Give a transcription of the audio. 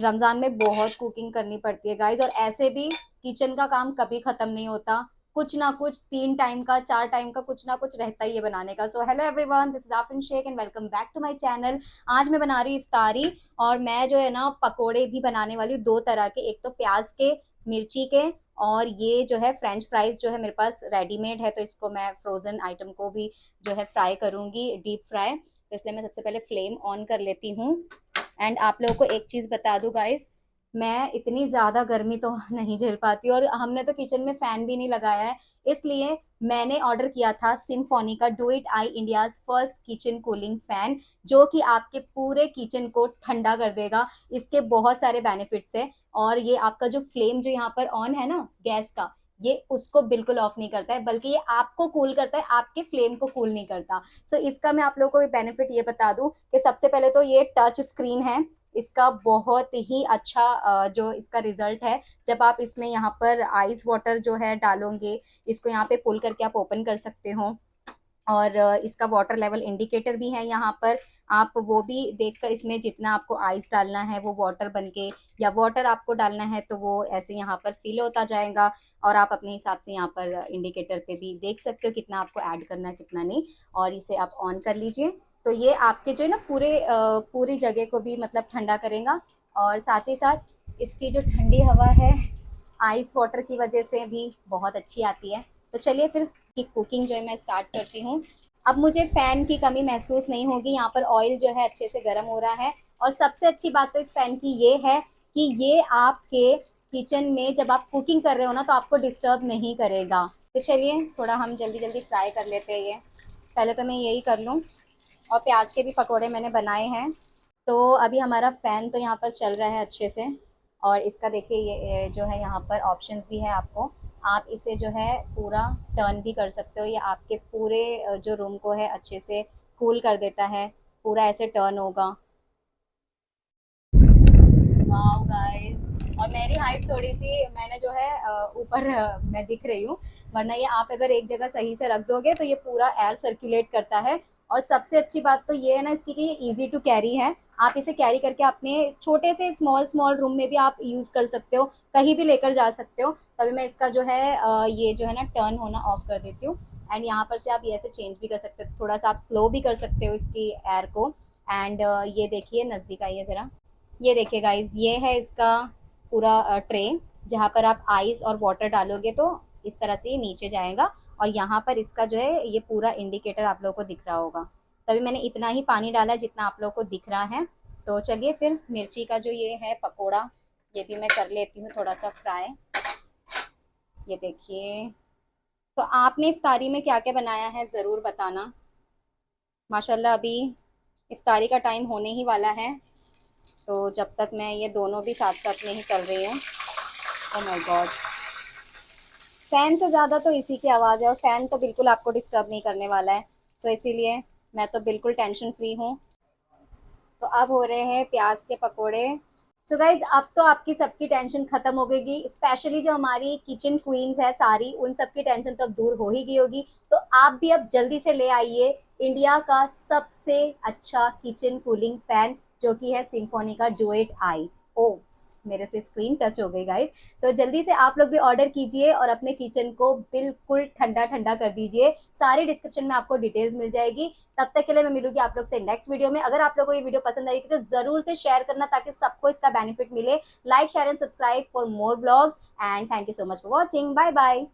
रमजान में बहुत कुकिंग करनी पड़ती है गाइज, और ऐसे भी किचन का काम कभी खत्म नहीं होता। कुछ ना कुछ 3 टाइम का 4 टाइम का कुछ ना कुछ रहता ही है बनाने का। So hello everyone, this is Afreen Shaikh and welcome back to my channel. आज मैं बना रही हूँ इफ्तारी, और मैं जो है ना पकोड़े भी बनाने वाली हूँ, 2 तरह के। एक तो प्याज के, मिर्ची के, और ये जो है फ्रेंच फ्राइज जो है मेरे पास रेडीमेड है, तो इसको मैं फ्रोजन आइटम को भी जो है फ्राई करूंगी, डीप फ्राई। तो इसलिए मैं सबसे पहले फ्लेम ऑन कर लेती हूँ। एंड आप लोगों को एक चीज बता दूं गाइस, मैं इतनी ज्यादा गर्मी तो नहीं झेल पाती, और हमने तो किचन में फैन भी नहीं लगाया है। इसलिए मैंने ऑर्डर किया था सिम्फोनी का do it I India's first kitchen cooling fan, जो कि आपके पूरे किचन को ठंडा कर देगा। इसके बहुत सारे बेनिफिट्स है, और ये आपका जो फ्लेम जो यहाँ पर ऑन है ना गैस का, ये उसको बिल्कुल ऑफ नहीं करता है, बल्कि ये आपको कूल करता है, आपके फ्लेम को कूल नहीं करता। सो इसका मैं आप लोगों को बेनिफिट ये बता दूं कि सबसे पहले तो ये टच स्क्रीन है। इसका बहुत ही अच्छा जो इसका रिजल्ट है, जब आप इसमें यहाँ पर आइस वाटर जो है डालोगे, इसको यहाँ पे पुल करके आप ओपन कर सकते हो। और इसका वाटर लेवल इंडिकेटर भी है यहाँ पर, आप वो भी देखकर इसमें जितना आपको आइस डालना है वो वाटर बन के, या वाटर आपको डालना है तो वो ऐसे यहाँ पर फिल होता जाएगा। और आप अपने हिसाब से यहाँ पर इंडिकेटर पे भी देख सकते हो कितना आपको ऐड करना है कितना नहीं। और इसे आप ऑन कर लीजिए, तो ये आपके जो है ना पूरी जगह को भी मतलब ठंडा करेगा। और साथ ही साथ इसकी जो ठंडी हवा है, आइस वाटर की वजह से भी बहुत अच्छी आती है। तो चलिए फिर की कुकिंग जो है मैं स्टार्ट करती हूँ। अब मुझे फैन की कमी महसूस नहीं होगी, यहाँ पर ऑयल जो है अच्छे से गर्म हो रहा है। और सबसे अच्छी बात तो इस फैन की ये है कि ये आपके किचन में जब आप कुकिंग कर रहे हो ना, तो आपको डिस्टर्ब नहीं करेगा। तो चलिए थोड़ा हम जल्दी जल्दी फ्राई कर लेते हैं ये। पहले तो मैं यही कर लूँ। और प्याज के भी पकौड़े मैंने बनाए हैं। तो अभी हमारा फ़ैन तो यहाँ पर चल रहा है अच्छे से। और इसका देखिए ये जो है यहाँ पर ऑप्शंस भी है आपको। आप इसे जो है पूरा टर्न भी कर सकते हो, ये आपके पूरे जो रूम को है अच्छे से कूल कर देता है। पूरा ऐसे टर्न होगा। Wow guys. और मेरी हाइट थोड़ी सी, मैंने जो है ऊपर मैं दिख रही हूँ। वरना ये आप अगर एक जगह सही से रख दोगे तो ये पूरा एयर सर्कुलेट करता है। और सबसे अच्छी बात तो ये है ना इसकी कि ये इजी टू कैरी है। आप इसे कैरी करके अपने छोटे से स्मॉल स्मॉल रूम में भी आप यूज कर सकते हो, कहीं भी लेकर जा सकते हो। तभी मैं इसका जो है ये जो है ना टर्न होना ऑफ कर देती हूँ। एंड यहाँ पर से आप ये ऐसे चेंज भी कर सकते हो, थोड़ा सा आप स्लो भी कर सकते हो इसकी एयर को। एंड ये देखिए नज़दीक आइए ज़रा। ये देखिए गाइस, ये है इसका पूरा ट्रे। जहाँ पर आप आइस और वाटर डालोगे तो इस तरह से ये नीचे जाएगा। और यहाँ पर इसका जो है ये पूरा इंडिकेटर आप लोगों को दिख रहा होगा। तभी मैंने इतना ही पानी डाला है जितना आप लोगों को दिख रहा है। तो चलिए फिर मिर्ची का जो ये है पकोड़ा, ये भी मैं कर लेती हूँ थोड़ा सा फ्राई। ये देखिए। तो आपने इफ्तारी में क्या क्या बनाया है ज़रूर बताना। माशाल्लाह अभी इफ्तारी का टाइम होने ही वाला है, तो जब तक मैं ये दोनों भी साथ साथ में ही चल रही हूँ। Oh my God. फैन से ज़्यादा तो इसी की आवाज़ है, और फैन तो बिल्कुल आपको डिस्टर्ब नहीं करने वाला है। तो इसीलिए मैं तो बिल्कुल टेंशन फ्री हूँ। तो अब हो रहे हैं प्याज के पकोड़े। सो गाइज अब तो आपकी सबकी टेंशन खत्म हो गई, स्पेशली जो हमारी किचन क्वींस है सारी, उन सबकी टेंशन तो अब दूर हो ही गई होगी। तो आप भी अब जल्दी से ले आइए इंडिया का सबसे अच्छा किचन कूलिंग फैन, जो कि है सिम्फोनी का डू इट आई। ओ, मेरे से स्क्रीन टच हो गई गाइस। तो जल्दी से आप लोग भी ऑर्डर कीजिए और अपने किचन को बिल्कुल ठंडा ठंडा कर दीजिए। सारी डिस्क्रिप्शन में आपको डिटेल्स मिल जाएगी। तब तक के लिए मैं मिलूंगी आप लोग से नेक्स्ट वीडियो में। अगर आप लोगों को ये वीडियो पसंद आई तो जरूर से शेयर करना, ताकि सबको इसका बेनिफिट मिले। Like share and subscribe for more vlogs, and thank you so much for watching. Bye bye.